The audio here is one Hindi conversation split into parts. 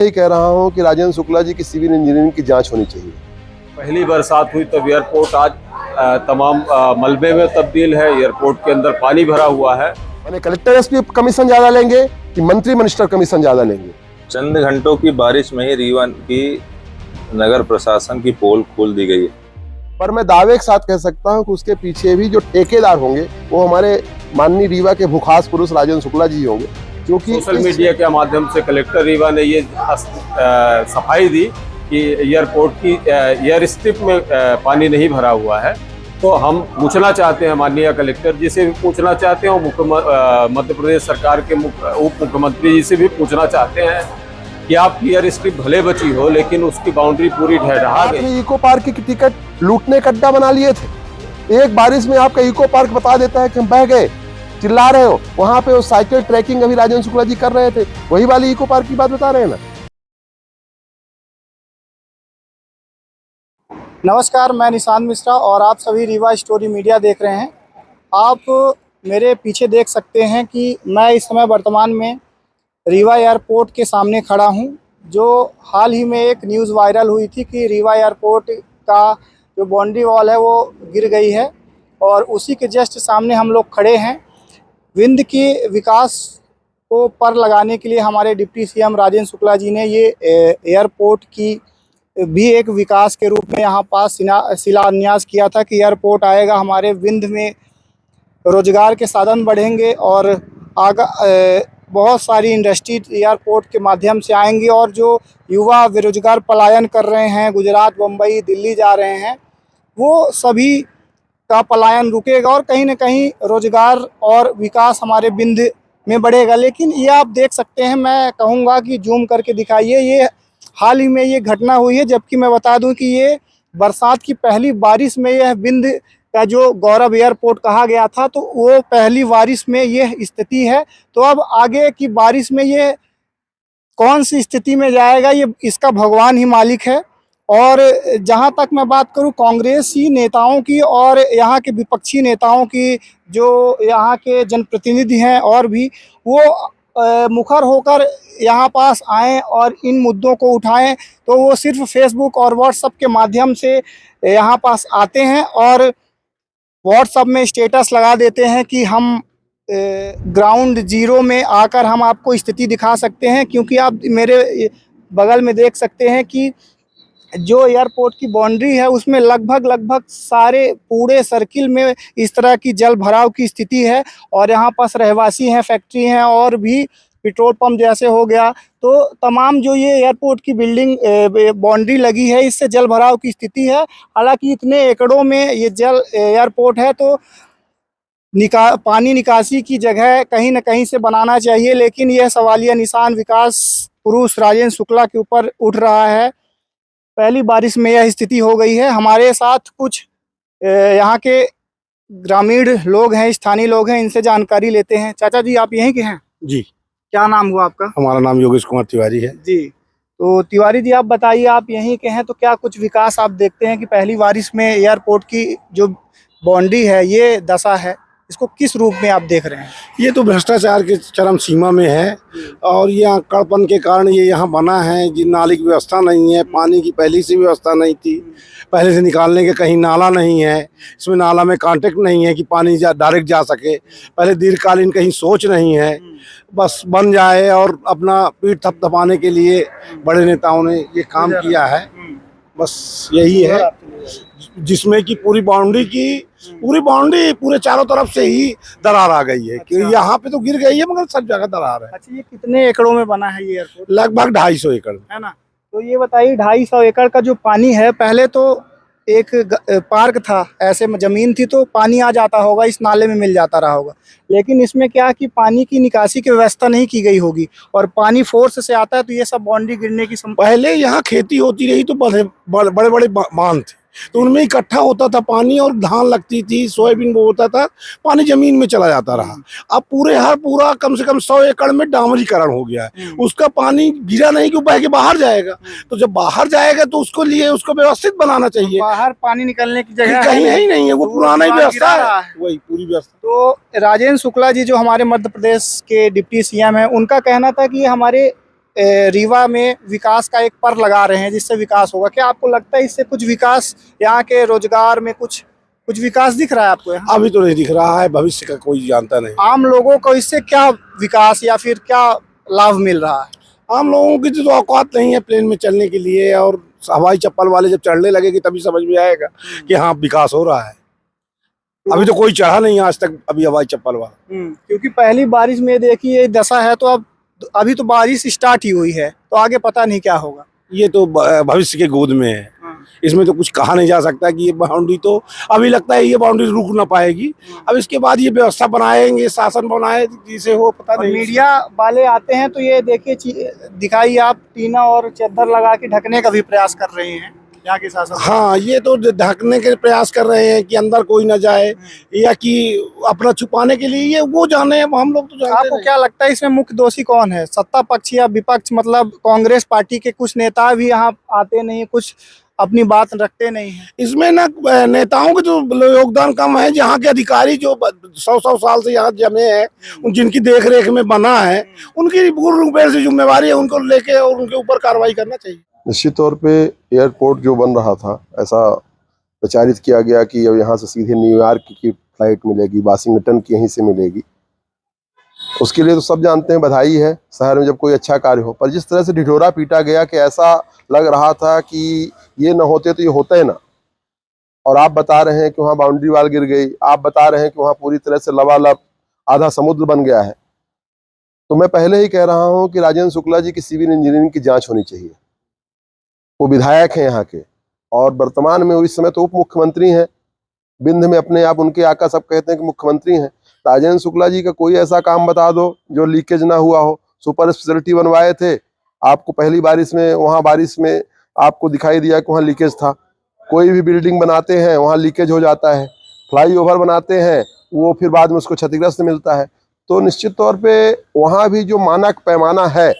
यही कह रहा हूं कि राजेंद्र शुक्ला जी की सिविल इंजीनियरिंग की जांच होनी चाहिए। पहली बरसात हुई तब एयरपोर्ट आज तमाम मलबे में तब्दील है। एयरपोर्ट के अंदर पानी भरा हुआ है। मैंने कलेक्टर एसपी कमीशन ज्यादा लेंगे कि मंत्री मिनिस्टर कमीशन ज्यादा लेंगे? चंद घंटों की बारिश में ही रीवा की नगर प्रशासन की पोल खोल दी गई है। पर मैं दावे के साथ कह सकता हूं कि उसके पीछे भी जो ठेकेदार होंगे वो हमारे माननीय रीवा के भूखास पुरुष राजेंद्र शुक्ला जी होंगे, क्योंकि सोशल मीडिया के माध्यम से कलेक्टर रीवा ने ये सफाई दी कि एयरपोर्ट की एयर स्ट्रिप में पानी नहीं भरा हुआ है। तो हम पूछना चाहते हैं, माननीय कलेक्टर जी से भी पूछना चाहते हैं और मध्य प्रदेश सरकार के उप मुख्यमंत्री जी से भी पूछना चाहते हैं कि आपकी एयर स्ट्रिप भले बची हो लेकिन उसकी बाउंड्री पूरी ढहा गई। इको पार्क की टिकट लूटने का अड्डा बना लिए थे। एक बारिश में आपका इको पार्क बता देता है कि हम बह गए, चिल्ला रहे हो। वहां पे वो साइकिल ट्रैकिंग अभी राजेंद्र शुक्ला जी कर रहे थे, वही वाली इको पार्क की बात बता रहे हैं ना। नमस्कार, मैं निशांत मिश्रा और आप सभी रीवा स्टोरी मीडिया देख रहे हैं। आप मेरे पीछे देख सकते हैं कि मैं इस समय वर्तमान में रीवा एयरपोर्ट के सामने खड़ा हूं, जो हाल ही में एक न्यूज़ वायरल हुई थी कि रीवा एयरपोर्ट का जो बाउंड्री वॉल है वो गिर गई है और उसी के जस्ट सामने हम लोग खड़े हैं। विंध्य के विकास को पर लगाने के लिए हमारे डिप्टी सीएम राजेंद्र शुक्ला जी ने ये एयरपोर्ट की भी एक विकास के रूप में यहाँ पास शिलान्यास किया था कि एयरपोर्ट आएगा, हमारे विंध्य में रोजगार के साधन बढ़ेंगे और बहुत सारी इंडस्ट्री एयरपोर्ट के माध्यम से आएंगी और जो युवा बेरोजगार पलायन कर रहे हैं, गुजरात, मुंबई, दिल्ली जा रहे हैं, वो सभी का पलायन रुकेगा और कहीं न कहीं रोजगार और विकास हमारे विंध्य में बढ़ेगा। लेकिन ये आप देख सकते हैं, मैं कहूँगा कि जूम करके दिखाइए, ये हाल ही में ये घटना हुई है, जबकि मैं बता दूं कि ये बरसात की पहली बारिश में यह विंध्य का जो गौरव एयरपोर्ट कहा गया था, तो वो पहली बारिश में यह स्थिति है। तो अब आगे की बारिश में ये कौन सी स्थिति में जाएगा, ये इसका भगवान ही मालिक है। और जहां तक मैं बात करूं कांग्रेसी नेताओं की और यहाँ के विपक्षी नेताओं की, जो यहाँ के जनप्रतिनिधि हैं और भी, वो मुखर होकर यहाँ पास आएँ और इन मुद्दों को उठाएं, तो वो सिर्फ फेसबुक और व्हाट्सएप के माध्यम से यहाँ पास आते हैं और व्हाट्सएप में स्टेटस लगा देते हैं कि हम ग्राउंड जीरो में आकर हम आपको स्थिति दिखा सकते हैं। क्योंकि आप मेरे बगल में देख सकते हैं कि जो एयरपोर्ट की बाउंड्री है उसमें लगभग सारे पूरे सर्किल में इस तरह की जल भराव की स्थिति है और यहाँ पास रहवासी हैं, फैक्ट्री हैं और भी पेट्रोल पंप जैसे हो गया, तो तमाम जो ये एयरपोर्ट की बिल्डिंग बाउंड्री लगी है, इससे जल भराव की स्थिति है। हालांकि इतने एकड़ों में ये जल एयरपोर्ट है तो पानी निकासी की जगह कहीं न कहीं से बनाना चाहिए, लेकिन यह सवालिया निशान विकास पुरुष राजेंद्र शुक्ला के ऊपर उठ रहा है। पहली बारिश में यह स्थिति हो गई है। हमारे साथ कुछ यहाँ के ग्रामीण लोग हैं, स्थानीय लोग हैं, इनसे जानकारी लेते हैं। चाचा जी, आप यहीं के हैं? जी। क्या नाम हुआ आपका? हमारा नाम योगेश कुमार तिवारी है। जी, तो तिवारी जी आप बताइए, आप यहीं के हैं, तो क्या कुछ विकास आप देखते हैं कि पहली बारिश में एयरपोर्ट की जो बाउंड्री है ये दशा है, इसको किस रूप में आप देख रहे हैं? ये तो भ्रष्टाचार के चरम सीमा में है और ये कड़पन के कारण ये यहाँ बना है। जी, नाली की व्यवस्था नहीं है, पानी की पहले से व्यवस्था नहीं थी, पहले से निकालने के कहीं नाला नहीं है, इसमें नाला में कांटेक्ट नहीं है कि पानी डायरेक्ट जा सके, पहले दीर्घकालीन कहीं सोच नहीं है, बस बन जाए और अपना पीठ थपथपाने के लिए बड़े नेताओं ने ये काम किया है। बस यही है, जिसमें कि पूरी बाउंड्री पूरे चारों तरफ से ही दरार आ गई है। कि यहाँ पे तो गिर गई है मगर सब जगह दरार है। अच्छा, ये कितने एकड़ों में बना है ये एयरपोर्ट? लगभग 250 एकड़ है ना। तो ये बताइए, 250 एकड़ का जो पानी है, पहले तो एक पार्क था, ऐसे में जमीन थी तो पानी आ जाता होगा, इस नाले में मिल जाता रहा होगा, लेकिन इसमें क्या कि पानी की निकासी की व्यवस्था नहीं की गई होगी और पानी फोर्स से आता है, तो ये सब बाउंड्री गिरने की पहले यहाँ खेती होती रही तो बड़े बांध थे, तो उनमें इकट्ठा होता था पानी और धान लगती थी, सोयाबीन वो होता था, पानी जमीन में चला जाता रहा। अब पूरा कम से कम 100 एकड़ में डामरीकरण हो गया है। उसका पानी गिरा नहीं कि बह के बाहर जाएगा, तो जब बाहर जाएगा तो उसको व्यवस्थित बनाना चाहिए। बाहर पानी निकलने की जगह कहीं है ही नहीं है, वो पुराना ही व्यवस्था है, वही पूरी व्यवस्था। तो राजेंद्र शुक्ला जी जो हमारे मध्य प्रदेश के डिप्टी सीएम हैं, उनका कहना था कि हमारे रीवा में विकास का एक पर लगा रहे हैं जिससे विकास होगा। क्या आपको लगता है इससे कुछ विकास, यहाँ के रोजगार में कुछ विकास दिख रहा है आपको यहाँ? अभी तो नहीं दिख रहा है, भविष्य का कोई जानता नहीं। आम लोगों को इससे क्या विकास या फिर क्या लाभ मिल रहा है? आम लोगों की तो औकात नहीं है प्लेन में चलने के लिए, और हवाई चप्पल वाले जब चढ़ने लगेगी तभी समझ में आएगा कि हाँ विकास हो रहा है। अभी तो कोई चढ़ा नहीं आज तक अभी हवाई चप्पल वाला। क्योंकि पहली बारिश में देखिए ये दशा है, तो अब अभी तो बारिश स्टार्ट ही हुई है, तो आगे पता नहीं क्या होगा। ये तो भविष्य के गोद में है, इसमें तो कुछ कहा नहीं जा सकता कि ये बाउंड्री, तो अभी लगता है ये बाउंड्री रुक ना पाएगी। अब इसके बाद ये व्यवस्था बनाएंगे, शासन बनाए जिसे हो पता नहीं। मीडिया वाले आते हैं तो ये देखिए दिखाई आप टीना और चादर लगा के ढकने का भी प्रयास कर रहे हैं यहाँ के शासन। हाँ, ये तो ढकने के प्रयास कर रहे हैं कि अंदर कोई ना जाए, या कि अपना छुपाने के लिए, ये वो जाने, हम लोग तो जानते आपको नहीं। क्या लगता है इसमें मुख्य दोषी कौन है, सत्ता पक्ष या विपक्ष? मतलब कांग्रेस पार्टी के कुछ नेता भी यहाँ आते नहीं, कुछ अपनी बात रखते नहीं है। इसमें ना नेताओं के तो योगदान कम है। यहाँ के अधिकारी जो 100 साल से यहाँ जमे हैं, जिनकी देख रेख में बना है, उनकी पूर्ण रूप से जिम्मेवारी है, उनको लेके और उनके ऊपर कार्रवाई करना चाहिए। निश्चित तौर पे एयरपोर्ट जो बन रहा था, ऐसा प्रचारित किया गया कि अब यहाँ से सीधे न्यूयॉर्क की फ्लाइट मिलेगी, वाशिंगटन की यहीं से मिलेगी। उसके लिए तो सब जानते हैं, बधाई है शहर में जब कोई अच्छा कार्य हो। पर जिस तरह से ढिढोरा पीटा गया कि ऐसा लग रहा था कि ये न होते तो ये होता ही ना। और आप बता रहे हैं कि वहाँ बाउंड्री वाल गिर गई, आप बता रहे हैं कि वहाँ पूरी तरह से लबालब आधा समुद्र बन गया है। तो मैं पहले ही कह रहा हूँ कि राजेंद्र शुक्ला जी की सिविल इंजीनियरिंग की जाँच होनी चाहिए। वो विधायक हैं यहाँ के, और वर्तमान में इस समय तो उप मुख्यमंत्री हैं। बिंद में अपने आप उनके आका सब कहते हैं कि मुख्यमंत्री हैं। राजेंद्र शुक्ला जी का कोई ऐसा काम बता दो जो लीकेज ना हुआ हो। सुपर स्पेशलिटी बनवाए थे, आपको पहली बारिश में, वहाँ बारिश में आपको दिखाई दिया कि वहाँ लीकेज था। कोई भी बिल्डिंग बनाते हैं वहाँ लीकेज हो जाता है। फ्लाईओवर बनाते हैं, वो फिर बाद में उसको क्षतिग्रस्त मिलता है। तो निश्चित तौर पे वहाँ भी जो मानक पैमाना है,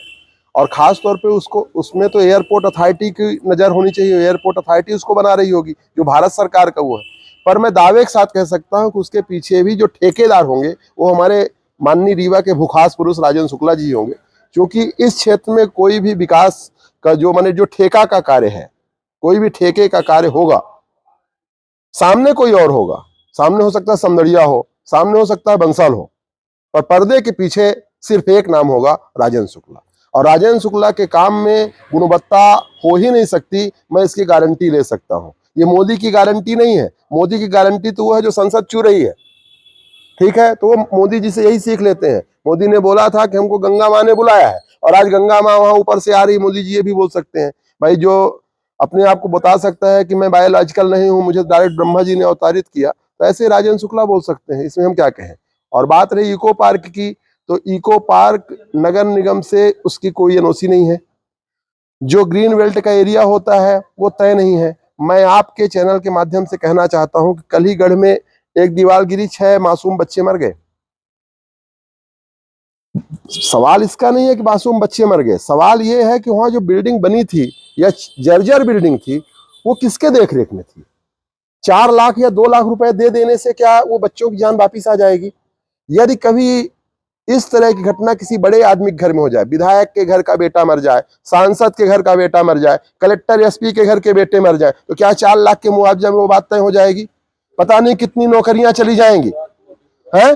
और ख़ास तौर पे उसमें तो एयरपोर्ट अथॉरिटी की नज़र होनी चाहिए। एयरपोर्ट अथॉरिटी उसको बना रही होगी जो भारत सरकार का वो है। पर मैं दावे के साथ कह सकता हूं कि उसके पीछे भी जो ठेकेदार होंगे वो हमारे माननीय रीवा के भूखास पुरुष राजेंद्र शुक्ला जी होंगे। क्योंकि इस क्षेत्र में कोई भी विकास का जो ठेका का कार्य है, कोई भी ठेके का कार्य होगा, सामने कोई और होगा। सामने हो सकता है समदड़िया हो, सामने हो सकता है बंसल हो, पर पर्दे के पीछे सिर्फ एक नाम होगा, राजेंद्र शुक्ला। और राजेंद्र शुक्ला के काम में गुणवत्ता हो ही नहीं सकती, मैं इसकी गारंटी ले सकता हूं। ये मोदी की गारंटी नहीं है। मोदी की गारंटी तो वो है जो संसद चुन रही है, ठीक है। तो वो मोदी जी से यही सीख लेते हैं। मोदी ने बोला था कि हमको गंगा माँ ने बुलाया है, और आज गंगा माँ वहां ऊपर से आ रही। मोदी जी ये भी बोल सकते हैं, भाई जो अपने आप को बता सकता है कि मैं बायोलॉजिकल नहीं हूँ, मुझे डायरेक्ट ब्रह्मा जी ने अवतारित किया, तो ऐसे राजेंद्र शुक्ला बोल सकते हैं। इसमें हम क्या कहें। और बात रही इको पार्क की, तो इको पार्क नगर निगम से उसकी कोई एनओसी नहीं है। जो ग्रीन बेल्ट का एरिया होता है वो तय नहीं है। मैं आपके चैनल के माध्यम से कहना चाहता हूं कि कलीगढ़ में एक दीवार गिरी, 6 मासूम बच्चे मर गए। सवाल इसका नहीं है कि मासूम बच्चे मर गए, सवाल ये है कि वहां जो बिल्डिंग बनी थी या जर्जर बिल्डिंग थी, वो किसके देख रेख में थी। 4 लाख या 2 लाख रुपए दे देने से क्या वो बच्चों की जान वापिस आ जाएगी? यदि कभी इस तरह की घटना किसी बड़े आदमी के घर में हो जाए, विधायक के घर का बेटा मर जाए, सांसद के घर का बेटा मर जाए, कलेक्टर एसपी के घर के बेटे मर जाए, तो क्या 4 लाख के मुआवजा में वो बात तय हो जाएगी? पता नहीं कितनी नौकरियां चली जाएंगी, हैं?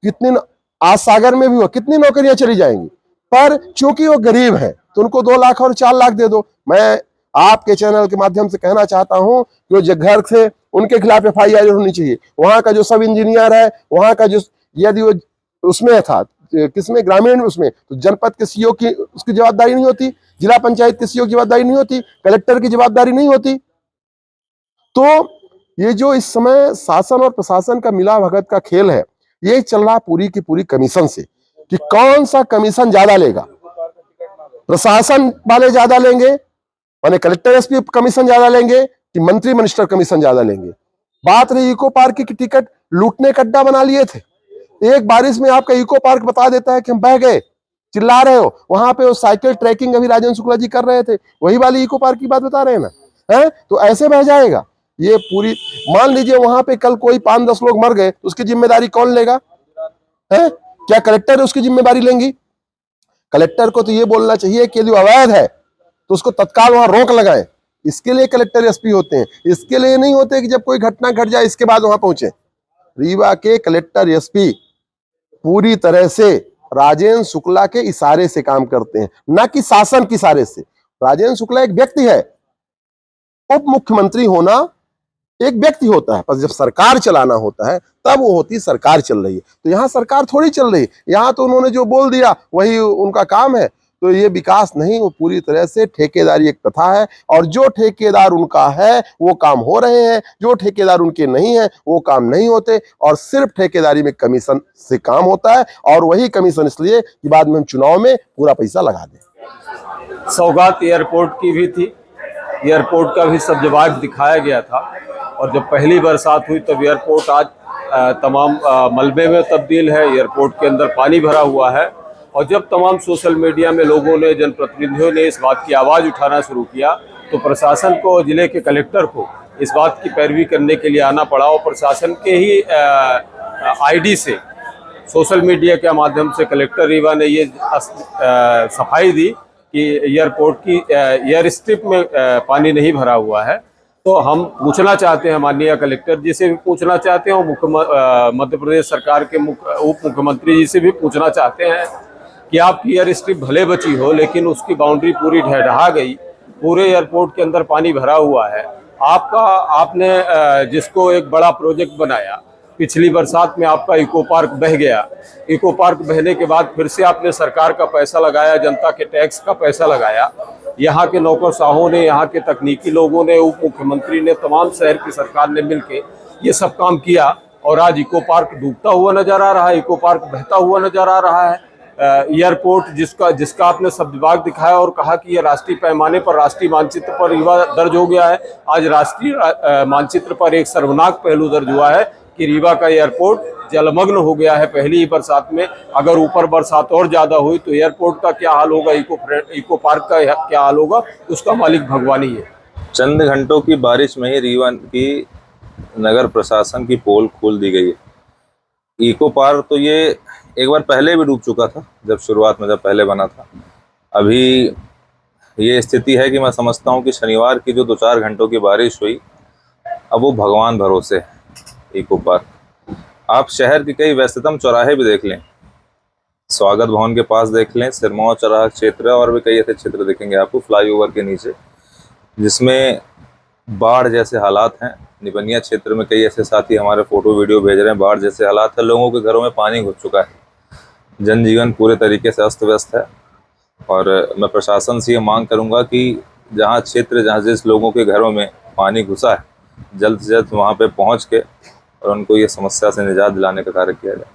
कितनी आज सागर में भी हो, कितनी नौकरियां चली जाएंगी। पर चूंकि वो गरीब हैं तो उनको 2 लाख और 4 लाख दे दो। मैं आपके चैनल के माध्यम से कहना चाहता हूं कि वो घर से उनके खिलाफ FIR होनी चाहिए। वहां का जो सब इंजीनियर है, वहां का जो, यदि वो उसमें था, किसमें, ग्रामीण उसमें, तो जनपद के सीईओ की उसकी जवाबदारी नहीं होती, जिला पंचायत के सीईओ की जवाबदारी नहीं होती, कलेक्टर की जवाबदारी नहीं होती। तो ये जो इस समय शासन और प्रशासन का मिला भगत का खेल है, ये चल रहा पूरी की पूरी कमीशन से, कि कौन सा कमीशन ज्यादा लेगा। प्रशासन वाले ज्यादा लेंगे, माने कलेक्टर एसपी कमीशन ज्यादा लेंगे, कि मंत्री मिनिस्टर कमीशन ज्यादा लेंगे। बात रही इको पार्क की टिकट लूटने का अड्डा बना लिए थे। एक बारिश में आपका इको पार्क बता देता है कि हम बह गए, चिल्ला रहे हो। वहां पे वो साइकिल ट्रैकिंग अभी राजेंद्र शुक्ला जी कर रहे थे, वही वाली इको पार्क की बात बता रहे हैं ना, है? तो ऐसे बह जाएगा ये पूरी। मान लीजिए वहां पे कल कोई 5-10 लोग मर गए, तो उसकी जिम्मेदारी कौन लेगा? है क्या कलेक्टर उसकी जिम्मेदारी लेंगी? कलेक्टर को तो ये बोलना चाहिए कि यदि अवैध है तो उसको तत्काल वहां रोक लगाएं। इसके लिए कलेक्टर एसपी होते हैं, इसके लिए नहीं होते कि जब कोई घटना घट जाए इसके बाद वहां पहुंचे। रीवा के कलेक्टर एसपी पूरी तरह से राजेंद्र शुक्ला के इशारे से काम करते हैं, ना कि शासन के इशारे से। राजेंद्र शुक्ला एक व्यक्ति है, उप मुख्यमंत्री होना एक व्यक्ति होता है, पर जब सरकार चलाना होता है तब वो होती सरकार चल रही है। तो यहाँ सरकार थोड़ी चल रही है, यहाँ तो उन्होंने जो बोल दिया वही उनका काम है। तो ये विकास नहीं, वो पूरी तरह से ठेकेदारी एक प्रथा है, और जो ठेकेदार उनका है वो काम हो रहे हैं, जो ठेकेदार उनके नहीं है वो काम नहीं होते, और सिर्फ ठेकेदारी में कमीशन से काम होता है, और वही कमीशन इसलिए कि बाद में हम चुनाव में पूरा पैसा लगा दें। सौगात एयरपोर्ट की भी थी, एयरपोर्ट का भी सब जवाब दिखाया गया था, और जब पहली बरसात हुई तब एयरपोर्ट आज तमाम मलबे में तब्दील है, एयरपोर्ट के अंदर पानी भरा हुआ है। और जब तमाम सोशल मीडिया में लोगों ने, जनप्रतिनिधियों ने इस बात की आवाज़ उठाना शुरू किया तो प्रशासन को, जिले के कलेक्टर को इस बात की पैरवी करने के लिए आना पड़ा, और प्रशासन के ही आईडी से, सोशल मीडिया के माध्यम से कलेक्टर रीवा ने ये सफाई दी कि एयरपोर्ट की एयर स्ट्रिप में पानी नहीं भरा हुआ है। तो हम पूछना चाहते हैं माननीय कलेक्टर जी से भी पूछना चाहते हैं, और मध्य प्रदेश सरकार के उप मुख्यमंत्री जी से भी पूछना चाहते हैं कि आपकी एयर स्ट्रिप भले बची हो लेकिन उसकी बाउंड्री पूरी ढह गई, पूरे एयरपोर्ट के अंदर पानी भरा हुआ है। आपने जिसको एक बड़ा प्रोजेक्ट बनाया, पिछली बरसात में आपका इको पार्क बह गया, इको पार्क बहने के बाद फिर से आपने सरकार का पैसा लगाया, जनता के टैक्स का पैसा लगाया, यहाँ के नौकरशाहों ने, यहाँ के तकनीकी लोगों ने, उप मुख्यमंत्री ने, तमाम शहर की सरकार ने मिलके ये सब काम किया, और आज इको पार्क डूबता हुआ नजर आ रहा है, इको पार्क बहता हुआ नजर आ रहा है। एयरपोर्ट जिसका आपने सब विभाग दिखाया और कहा कि ये राष्ट्रीय पैमाने पर, राष्ट्रीय मानचित्र पर रीवा दर्ज हो गया है, आज राष्ट्रीय मानचित्र पर एक सर्वनाक पहलू दर्ज हुआ है कि रीवा का एयरपोर्ट जलमग्न हो गया है पहली ही बरसात में। अगर ऊपर बरसात और ज्यादा हुई तो एयरपोर्ट का क्या हाल होगा, इको पार्क का क्या हाल होगा, उसका मालिक भगवान ही है। चंद घंटों की बारिश में ही रीवा की नगर प्रशासन की पोल खोल दी गई है। इको पार्क तो ये एक बार पहले भी डूब चुका था, जब शुरुआत में जब पहले बना था। अभी ये स्थिति है कि मैं समझता हूँ कि शनिवार की जो 2-4 घंटों की बारिश हुई, अब वो भगवान भरोसे है। इको पार्क आप शहर के कई व्यस्ततम चौराहे भी देख लें, स्वागत भवन के पास देख लें, सिरमौर चौराहा क्षेत्र, और भी कई ऐसे क्षेत्र दिखेंगे आपको फ्लाईओवर के नीचे, जिसमें बाढ़ जैसे हालात हैं। निबनिया क्षेत्र में कई ऐसे साथी हमारे फोटो वीडियो भेज रहे हैं, बाढ़ जैसे हालात है, लोगों के घरों में पानी घुस चुका है, जनजीवन पूरे तरीके से अस्त व्यस्त है। और मैं प्रशासन से ये मांग करूंगा कि जहाँ जिस लोगों के घरों में पानी घुसा है, जल्द से जल्द वहाँ पे पहुँच के और उनको ये समस्या से निजात दिलाने का कार्य किया जाए।